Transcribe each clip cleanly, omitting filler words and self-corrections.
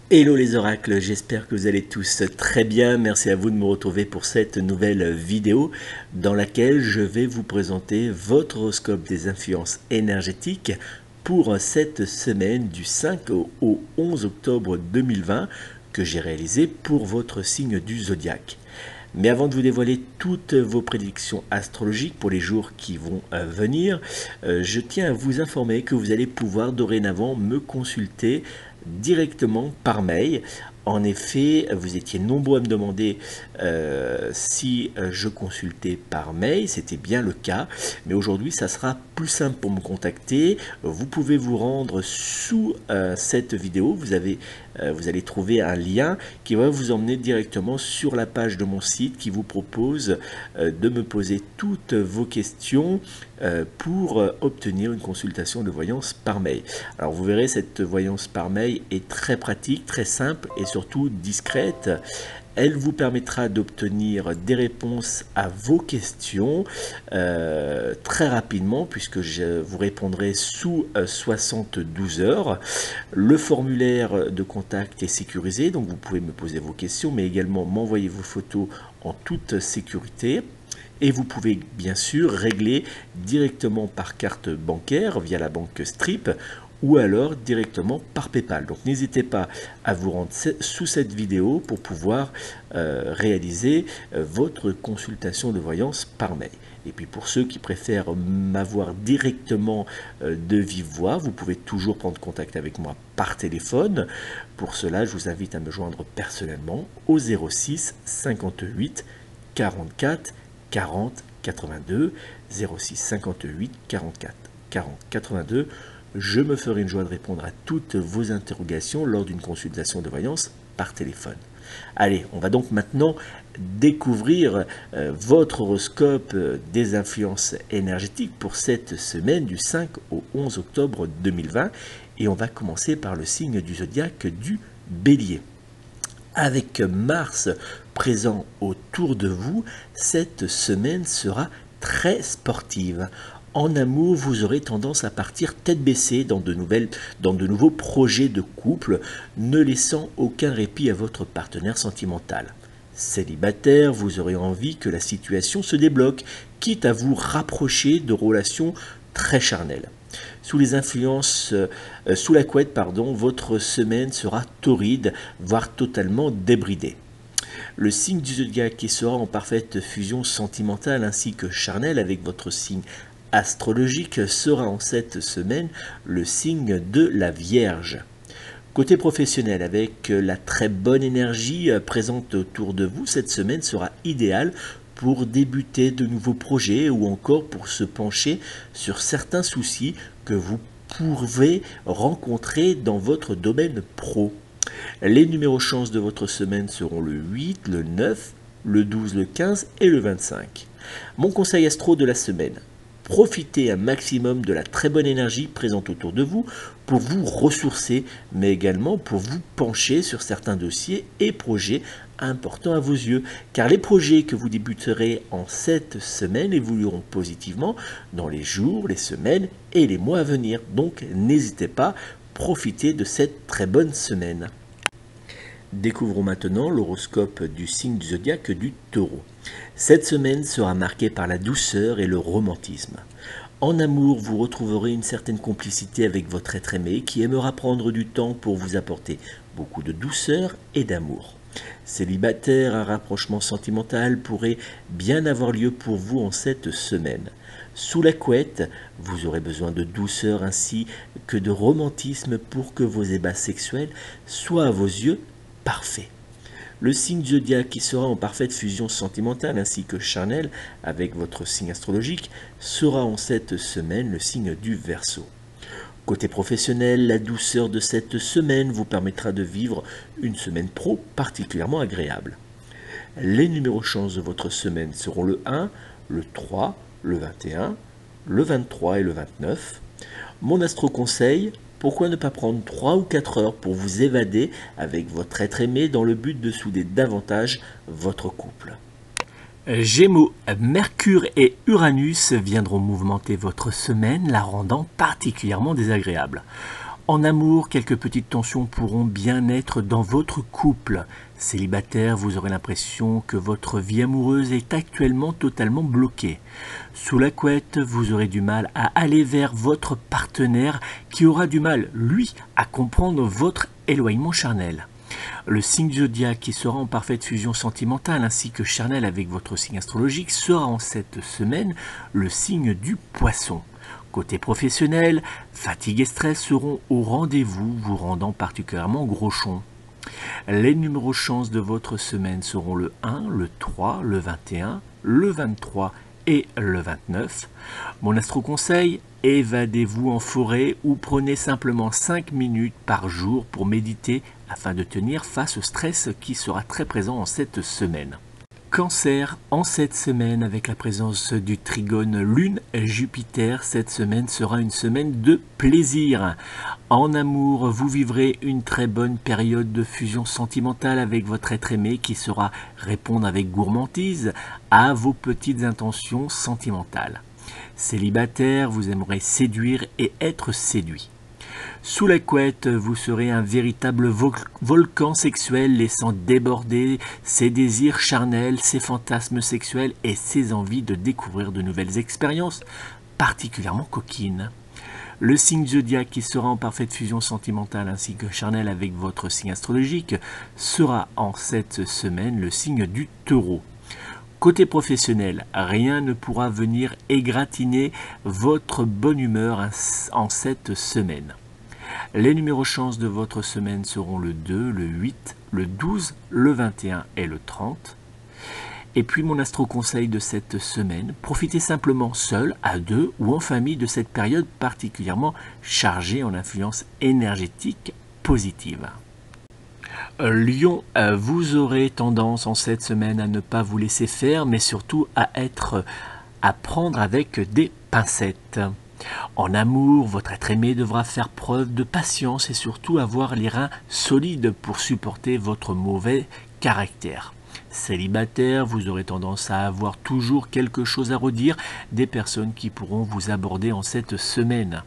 Hello les oracles, j'espère que vous allez tous très bien. Merci à vous de me retrouver pour cette nouvelle vidéo dans laquelle je vais vous présenter votre horoscope des influences énergétiques pour cette semaine du 5 au 11 octobre 2020 que j'ai réalisé pour votre signe du zodiaque. Mais avant de vous dévoiler toutes vos prédictions astrologiques pour les jours qui vont venir, je tiens à vous informer que vous allez pouvoir dorénavant me consulter directement par mail. En effet, vous étiez nombreux à me demander si je consultais par mail, c'était bien le cas, mais aujourd'hui ça sera plus simple pour me contacter. Vous pouvez vous rendre sous cette vidéo, vous allez trouver un lien qui va vous emmener directement sur la page de mon site qui vous propose de me poser toutes vos questions pour obtenir une consultation de voyance par mail. Alors vous verrez, cette voyance par mail est très pratique, très simple et surtout discrète. Elle vous permettra d'obtenir des réponses à vos questions très rapidement puisque je vous répondrai sous 72 heures. Le formulaire de contact est sécurisé, donc vous pouvez me poser vos questions mais également m'envoyer vos photos en toute sécurité. Et vous pouvez bien sûr régler directement par carte bancaire via la banque Strip ou alors directement par PayPal. Donc n'hésitez pas à vous rendre sous cette vidéo pour pouvoir réaliser votre consultation de voyance par mail. Et puis pour ceux qui préfèrent m'avoir directement de vive voix, vous pouvez toujours prendre contact avec moi par téléphone. Pour cela, je vous invite à me joindre personnellement au 06 58 44 40 82 06 58 44 40 82. Je me ferai une joie de répondre à toutes vos interrogations lors d'une consultation de voyance par téléphone. Allez, on va donc maintenant découvrir votre horoscope des influences énergétiques pour cette semaine du 5 au 11 octobre 2020 et on va commencer par le signe du zodiaque du Bélier. Avec Mars présent autour de vous, cette semaine sera très sportive. En amour, vous aurez tendance à partir tête baissée dans de nouveaux projets de couple, ne laissant aucun répit à votre partenaire sentimental. Célibataire, vous aurez envie que la situation se débloque, quitte à vous rapprocher de relations très charnelles. Sous les influences, sous la couette, votre semaine sera torride, voire totalement débridée. Le signe du zodiaque qui sera en parfaite fusion sentimentale ainsi que charnelle avec votre signe astrologique sera en cette semaine le signe de la Vierge. Côté professionnel, avec la très bonne énergie présente autour de vous, cette semaine sera idéale pour débuter de nouveaux projets ou encore pour se pencher sur certains soucis que vous pouvez rencontrer dans votre domaine pro. Les numéros chance de votre semaine seront le 8, le 9, le 12, le 15 et le 25. Mon conseil astro de la semaine: profitez un maximum de la très bonne énergie présente autour de vous pour vous ressourcer, mais également pour vous pencher sur certains dossiers et projets importants à vos yeux, car les projets que vous débuterez en cette semaine évolueront positivement dans les jours, les semaines et les mois à venir. Donc n'hésitez pas, profitez de cette très bonne semaine. Découvrons maintenant l'horoscope du signe du zodiaque du Taureau. Cette semaine sera marquée par la douceur et le romantisme. En amour, vous retrouverez une certaine complicité avec votre être aimé qui aimera prendre du temps pour vous apporter beaucoup de douceur et d'amour. Célibataire, un rapprochement sentimental pourrait bien avoir lieu pour vous en cette semaine. Sous la couette, vous aurez besoin de douceur ainsi que de romantisme pour que vos ébats sexuels soient à vos yeux parfaits. Le signe zodiaque qui sera en parfaite fusion sentimentale ainsi que charnelle avec votre signe astrologique sera en cette semaine le signe du Verseau. Côté professionnel, la douceur de cette semaine vous permettra de vivre une semaine pro particulièrement agréable. Les numéros chance de votre semaine seront le 1, le 3, le 21, le 23 et le 29. Mon astro conseil: pourquoi ne pas prendre 3 ou 4 heures pour vous évader avec votre être aimé dans le but de souder davantage votre couple. Gémeaux, Mercure et Uranus viendront mouvementer votre semaine, la rendant particulièrement désagréable. En amour, quelques petites tensions pourront bien être dans votre couple. Célibataire, vous aurez l'impression que votre vie amoureuse est actuellement totalement bloquée. Sous la couette, vous aurez du mal à aller vers votre partenaire qui aura du mal, lui, à comprendre votre éloignement charnel. Le signe du zodiaque qui sera en parfaite fusion sentimentale ainsi que charnelle avec votre signe astrologique sera en cette semaine le signe du Poisson. Côté professionnel, fatigue et stress seront au rendez-vous, vous rendant particulièrement grochon. Les numéros chance de votre semaine seront le 1, le 3, le 21, le 23 et le 29. Mon astro-conseil, évadez-vous en forêt ou prenez simplement 5 minutes par jour pour méditer afin de tenir face au stress qui sera très présent en cette semaine. Cancer, en cette semaine, avec la présence du trigone Lune-Jupiter, cette semaine sera une semaine de plaisir. En amour, vous vivrez une très bonne période de fusion sentimentale avec votre être aimé qui saura répondre avec gourmandise à vos petites intentions sentimentales. Célibataire, vous aimerez séduire et être séduit. Sous la couette, vous serez un véritable volcan sexuel laissant déborder ses désirs charnels, ses fantasmes sexuels et ses envies de découvrir de nouvelles expériences, particulièrement coquines. Le signe zodiaque qui sera en parfaite fusion sentimentale ainsi que charnelle avec votre signe astrologique sera en cette semaine le signe du Taureau. Côté professionnel, rien ne pourra venir égratigner votre bonne humeur en cette semaine. Les numéros chance de votre semaine seront le 2, le 8, le 12, le 21 et le 30. Et puis mon astro-conseil de cette semaine, profitez simplement seul, à deux ou en famille de cette période particulièrement chargée en influence énergétique positive. Lion, vous aurez tendance en cette semaine à ne pas vous laisser faire, mais surtout à prendre avec des pincettes. En amour, votre être aimé devra faire preuve de patience et surtout avoir les reins solides pour supporter votre mauvais caractère. Célibataire, vous aurez tendance à avoir toujours quelque chose à redire, des personnes qui pourront vous aborder en cette semaine.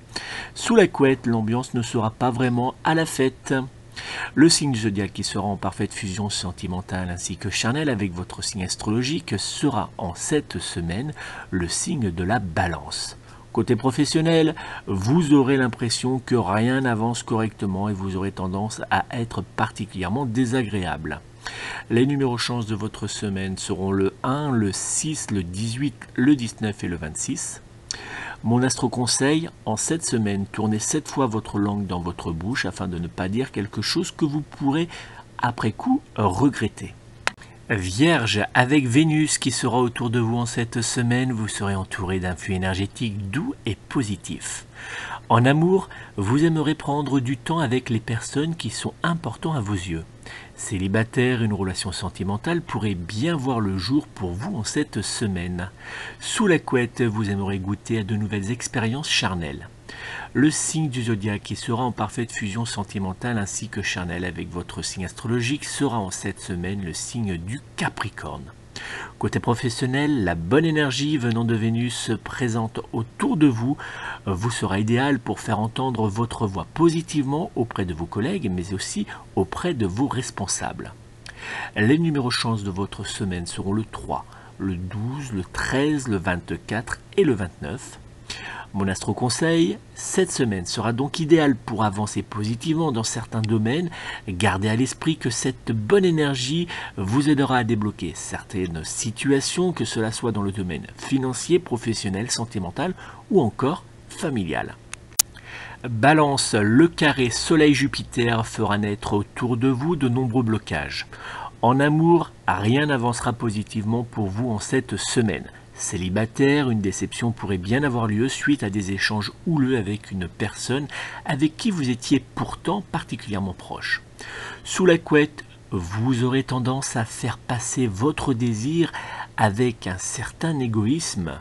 Sous la couette, l'ambiance ne sera pas vraiment à la fête. Le signe zodiaque qui sera en parfaite fusion sentimentale ainsi que charnelle avec votre signe astrologique sera en cette semaine le signe de la Balance. Côté professionnel, vous aurez l'impression que rien n'avance correctement et vous aurez tendance à être particulièrement désagréable. Les numéros chance de votre semaine seront le 1, le 6, le 18, le 19 et le 26. Mon astro-conseil, en cette semaine, tournez 7 fois votre langue dans votre bouche afin de ne pas dire quelque chose que vous pourrez après coup regretter. Vierge, avec Vénus qui sera autour de vous en cette semaine, vous serez entouré d'un flux énergétique doux et positif. En amour, vous aimerez prendre du temps avec les personnes qui sont importantes à vos yeux. Célibataire, une relation sentimentale pourrait bien voir le jour pour vous en cette semaine. Sous la couette, vous aimerez goûter à de nouvelles expériences charnelles. Le signe du zodiaque qui sera en parfaite fusion sentimentale ainsi que charnelle avec votre signe astrologique sera en cette semaine le signe du Capricorne. Côté professionnel, la bonne énergie venant de Vénus se présente autour de vous, vous sera idéal pour faire entendre votre voix positivement auprès de vos collègues mais aussi auprès de vos responsables. Les numéros chance de votre semaine seront le 3, le 12, le 13, le 24 et le 29. Mon astro-conseil, cette semaine sera donc idéale pour avancer positivement dans certains domaines. Gardez à l'esprit que cette bonne énergie vous aidera à débloquer certaines situations, que cela soit dans le domaine financier, professionnel, sentimental ou encore familial. Balance, le carré Soleil-Jupiter fera naître autour de vous de nombreux blocages. En amour, rien n'avancera positivement pour vous en cette semaine. Célibataire, une déception pourrait bien avoir lieu suite à des échanges houleux avec une personne avec qui vous étiez pourtant particulièrement proche. Sous la couette, vous aurez tendance à faire passer votre désir avec un certain égoïsme.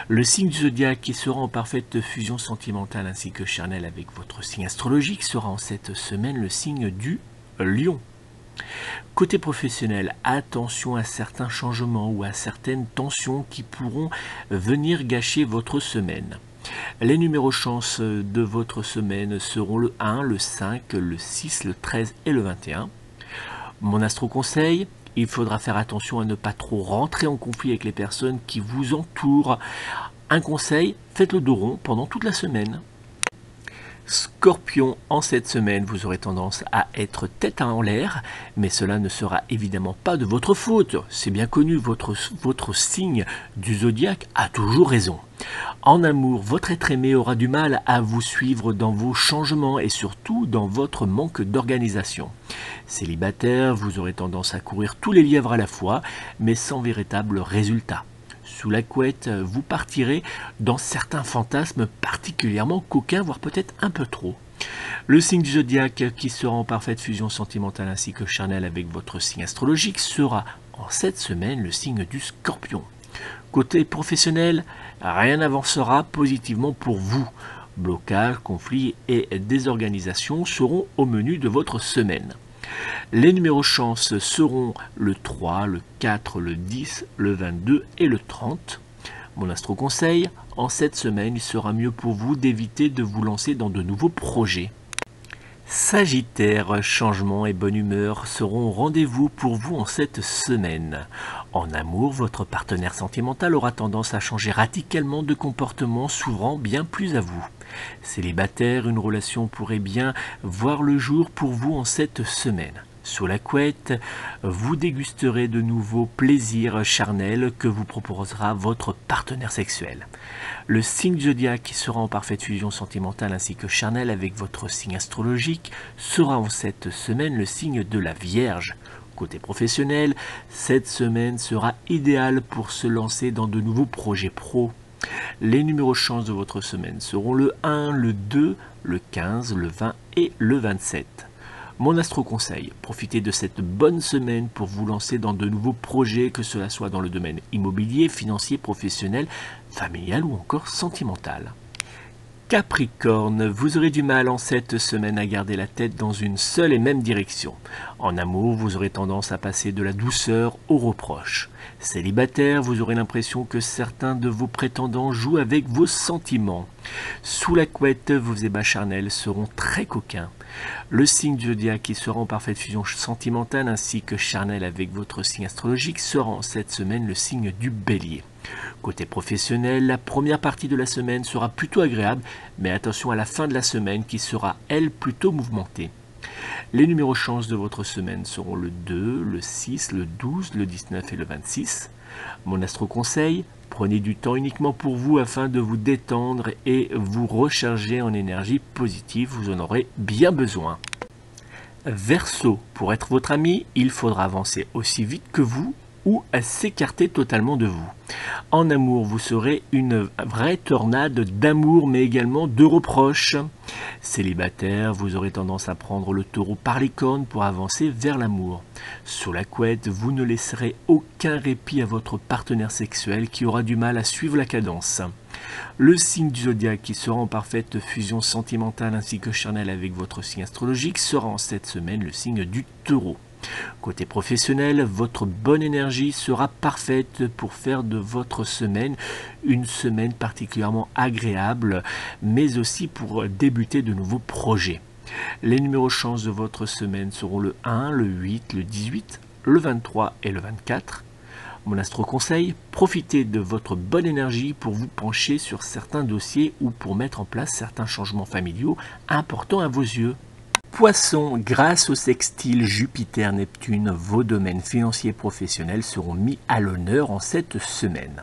Le signe du zodiaque qui sera en parfaite fusion sentimentale ainsi que charnelle avec votre signe astrologique sera en cette semaine le signe du Lion. Côté professionnel, attention à certains changements ou à certaines tensions qui pourront venir gâcher votre semaine. Les numéros chance de votre semaine seront le 1, le 5, le 6, le 13 et le 21. Mon astro conseil, il faudra faire attention à ne pas trop rentrer en conflit avec les personnes qui vous entourent. Un conseil, faites le dos rond pendant toute la semaine. Scorpion, en cette semaine, vous aurez tendance à être tête en l'air, mais cela ne sera évidemment pas de votre faute. C'est bien connu, votre signe du zodiaque a toujours raison. En amour, votre être aimé aura du mal à vous suivre dans vos changements et surtout dans votre manque d'organisation. Célibataire, vous aurez tendance à courir tous les lièvres à la fois, mais sans véritable résultat. Sous la couette, vous partirez dans certains fantasmes particulièrement coquins, voire peut-être un peu trop. Le signe du zodiaque qui sera en parfaite fusion sentimentale ainsi que charnelle avec votre signe astrologique sera en cette semaine le signe du Scorpion. Côté professionnel, rien n'avancera positivement pour vous. Blocages, conflits et désorganisation seront au menu de votre semaine. Les numéros chance seront le 3, le 4, le 10, le 22 et le 30. Mon astro conseil, en cette semaine, il sera mieux pour vous d'éviter de vous lancer dans de nouveaux projets. Sagittaire, changement et bonne humeur seront au rendez-vous pour vous en cette semaine. En amour, votre partenaire sentimental aura tendance à changer radicalement de comportement, s'ouvrant bien plus à vous. Célibataire, une relation pourrait bien voir le jour pour vous en cette semaine. Sous la couette, vous dégusterez de nouveaux plaisirs charnels que vous proposera votre partenaire sexuel. Le signe zodiaque qui sera en parfaite fusion sentimentale ainsi que charnelle avec votre signe astrologique sera en cette semaine le signe de la Vierge. Côté professionnel, cette semaine sera idéale pour se lancer dans de nouveaux projets pro. Les numéros chance de votre semaine seront le 1, le 2, le 15, le 20 et le 27. Mon astro conseil, profitez de cette bonne semaine pour vous lancer dans de nouveaux projets, que cela soit dans le domaine immobilier, financier, professionnel, familial ou encore sentimental. Capricorne, vous aurez du mal en cette semaine à garder la tête dans une seule et même direction. En amour, vous aurez tendance à passer de la douceur au reproche. Célibataire, vous aurez l'impression que certains de vos prétendants jouent avec vos sentiments. Sous la couette, vos ébats charnels seront très coquins. Le signe du zodiaque qui sera en parfaite fusion sentimentale ainsi que charnel avec votre signe astrologique sera en cette semaine le signe du Bélier. Côté professionnel, la première partie de la semaine sera plutôt agréable, mais attention à la fin de la semaine qui sera, elle, plutôt mouvementée. Les numéros chance de votre semaine seront le 2, le 6, le 12, le 19 et le 26. Mon astro conseil, prenez du temps uniquement pour vous afin de vous détendre et vous recharger en énergie positive, vous en aurez bien besoin. Verseau, pour être votre ami, il faudra avancer aussi vite que vous ou à s'écarter totalement de vous. En amour, vous serez une vraie tornade d'amour mais également de reproches. Célibataire, vous aurez tendance à prendre le taureau par les cornes pour avancer vers l'amour. Sous la couette, vous ne laisserez aucun répit à votre partenaire sexuel qui aura du mal à suivre la cadence. Le signe du zodiaque qui sera en parfaite fusion sentimentale ainsi que charnelle avec votre signe astrologique sera en cette semaine le signe du taureau. Côté professionnel, votre bonne énergie sera parfaite pour faire de votre semaine une semaine particulièrement agréable, mais aussi pour débuter de nouveaux projets. Les numéros chance de votre semaine seront le 1, le 8, le 18, le 23 et le 24. Mon astro conseil, profitez de votre bonne énergie pour vous pencher sur certains dossiers ou pour mettre en place certains changements familiaux importants à vos yeux. Poissons, grâce au sextile Jupiter-Neptune, vos domaines financiers et professionnels seront mis à l'honneur en cette semaine.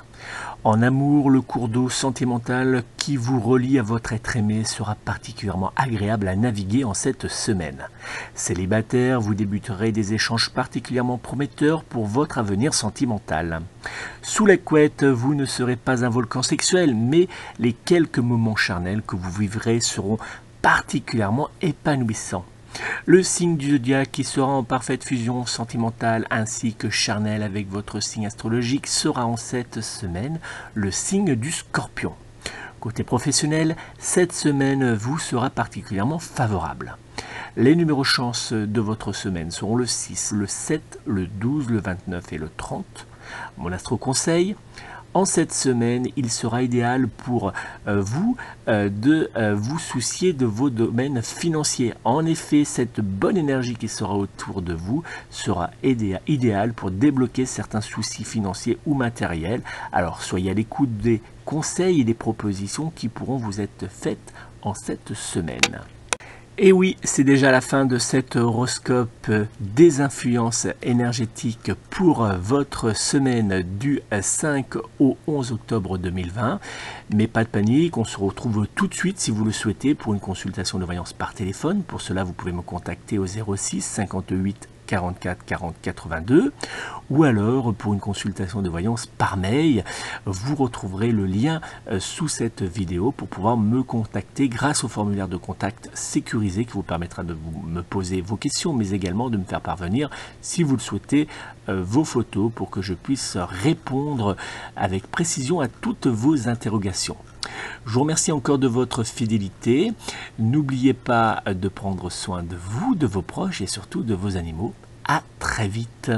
En amour, le cours d'eau sentimental qui vous relie à votre être aimé sera particulièrement agréable à naviguer en cette semaine. Célibataire, vous débuterez des échanges particulièrement prometteurs pour votre avenir sentimental. Sous la couette, vous ne serez pas un volcan sexuel, mais les quelques moments charnels que vous vivrez seront particulièrement épanouissant. Le signe du zodiaque qui sera en parfaite fusion sentimentale ainsi que charnelle avec votre signe astrologique sera en cette semaine le signe du Scorpion. Côté professionnel, cette semaine vous sera particulièrement favorable. Les numéros chance de votre semaine seront le 6, le 7, le 12, le 29 et le 30. Mon astro conseil, En cette semaine, il sera idéal pour vous de vous soucier de vos domaines financiers. En effet, cette bonne énergie qui sera autour de vous sera idéale pour débloquer certains soucis financiers ou matériels. Alors, soyez à l'écoute des conseils et des propositions qui pourront vous être faites en cette semaine. Et oui, c'est déjà la fin de cet horoscope des influences énergétiques pour votre semaine du 5 au 11 octobre 2020. Mais pas de panique, on se retrouve tout de suite si vous le souhaitez pour une consultation de voyance par téléphone. Pour cela, vous pouvez me contacter au 06 58 44 40 82 ou alors pour une consultation de voyance par mail. Vous retrouverez le lien sous cette vidéo pour pouvoir me contacter grâce au formulaire de contact sécurisé qui vous permettra de me poser vos questions mais également de me faire parvenir, si vous le souhaitez, vos photos pour que je puisse répondre avec précision à toutes vos interrogations. Je vous remercie encore de votre fidélité. N'oubliez pas de prendre soin de vous, de vos proches et surtout de vos animaux. À très vite.